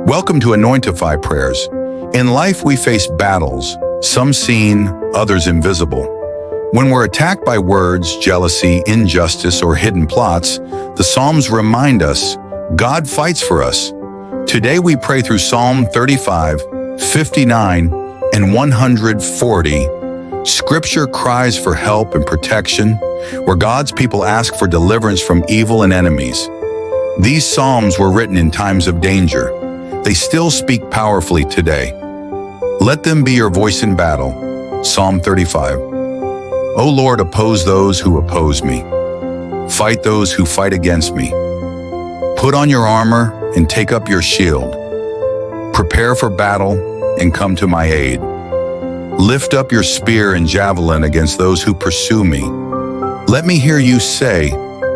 Welcome to Anointify prayers. In life, we face battles, some seen, others invisible. When we're attacked by words, jealousy, injustice, or hidden plots, the Psalms remind us God fights for us. Today we pray through Psalm 35, 59, and 140. Scripture cries for help and protection, where God's people ask for deliverance from evil and enemies. These Psalms were written in times of danger. They still speak powerfully today. Let them be your voice in battle. Psalm 35. O Lord, oppose those who oppose me. Fight those who fight against me. Put on your armor and take up your shield. Prepare for battle and come to my aid. Lift up your spear and javelin against those who pursue me. Let me hear you say,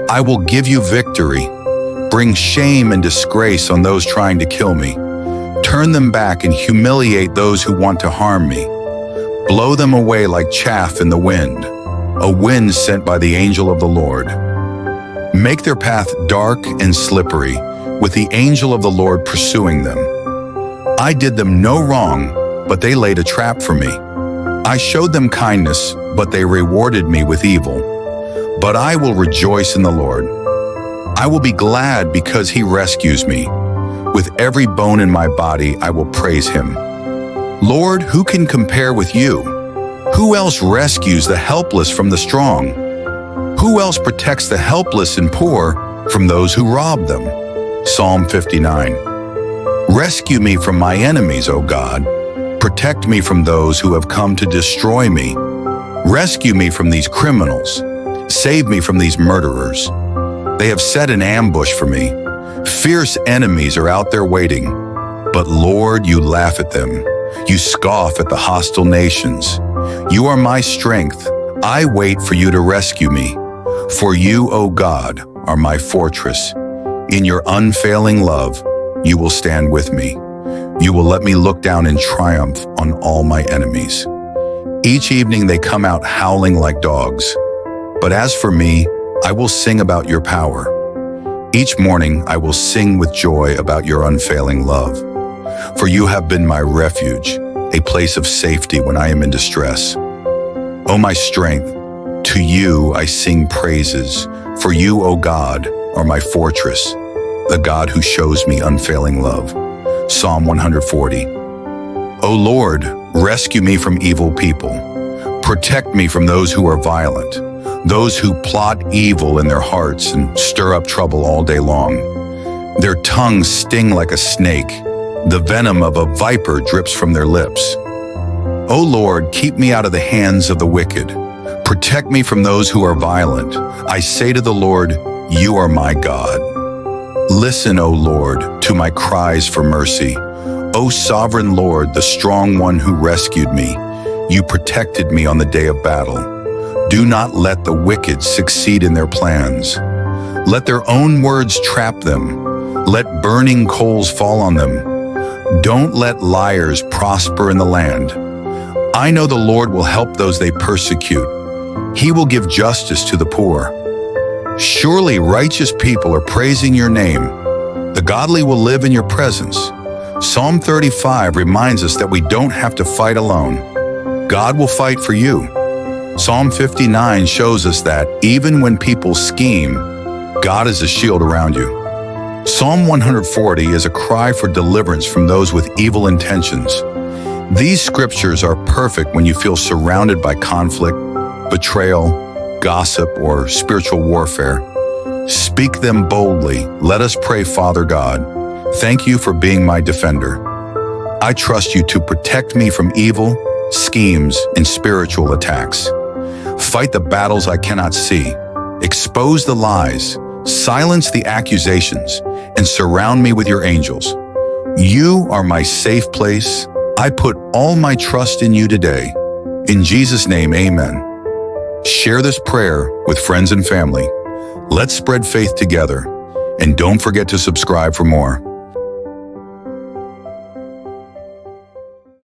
I will give you victory. Bring shame and disgrace on those trying to kill me. Turn them back and humiliate those who want to harm me. Blow them away like chaff in the wind, a wind sent by the angel of the Lord. Make their path dark and slippery, with the angel of the Lord pursuing them. I did them no wrong, but they laid a trap for me. I showed them kindness, but they rewarded me with evil. But I will rejoice in the Lord. I will be glad because he rescues me. With every bone in my body, I will praise him. Lord, who can compare with you? Who else rescues the helpless from the strong? Who else protects the helpless and poor from those who rob them? Psalm 59. Rescue me from my enemies, O God. Protect me from those who have come to destroy me. Rescue me from these criminals. Save me from these murderers. They have set an ambush for me. Fierce enemies are out there waiting. But Lord, you laugh at them. You scoff at the hostile nations. You are my strength. I wait for you to rescue me. For you, O God, are my fortress. In your unfailing love, you will stand with me. You will let me look down in triumph on all my enemies. Each evening they come out howling like dogs. But as for me, I will sing about your power. Each morning I will sing with joy about your unfailing love. For you have been my refuge, a place of safety when I am in distress. O my strength, to you I sing praises. For you, O God, are my fortress, the God who shows me unfailing love. Psalm 140. O Lord, rescue me from evil people. Protect me from those who are violent, those who plot evil in their hearts and stir up trouble all day long. Their tongues sting like a snake. The venom of a viper drips from their lips. O Lord, keep me out of the hands of the wicked. Protect me from those who are violent. I say to the Lord, you are my God. Listen, O Lord, to my cries for mercy. O sovereign Lord, the strong one who rescued me. You protected me on the day of battle. Do not let the wicked succeed in their plans. Let their own words trap them. Let burning coals fall on them. Don't let liars prosper in the land. I know the Lord will help those they persecute. He will give justice to the poor. Surely righteous people are praising your name. The godly will live in your presence. Psalm 35 reminds us that we don't have to fight alone. God will fight for you. Psalm 59 shows us that even when people scheme, God is a shield around you. Psalm 140 is a cry for deliverance from those with evil intentions. These scriptures are perfect when you feel surrounded by conflict, betrayal, gossip, or spiritual warfare. Speak them boldly. Let us pray, Father God. Thank you for being my defender. I trust you to protect me from evil, schemes, and spiritual attacks. Fight the battles I cannot see. Expose the lies. Silence the accusations. And surround me with your angels. You are my safe place. I put all my trust in you today. In Jesus' name, amen. Share this prayer with friends and family. Let's spread faith together. And don't forget to subscribe for more.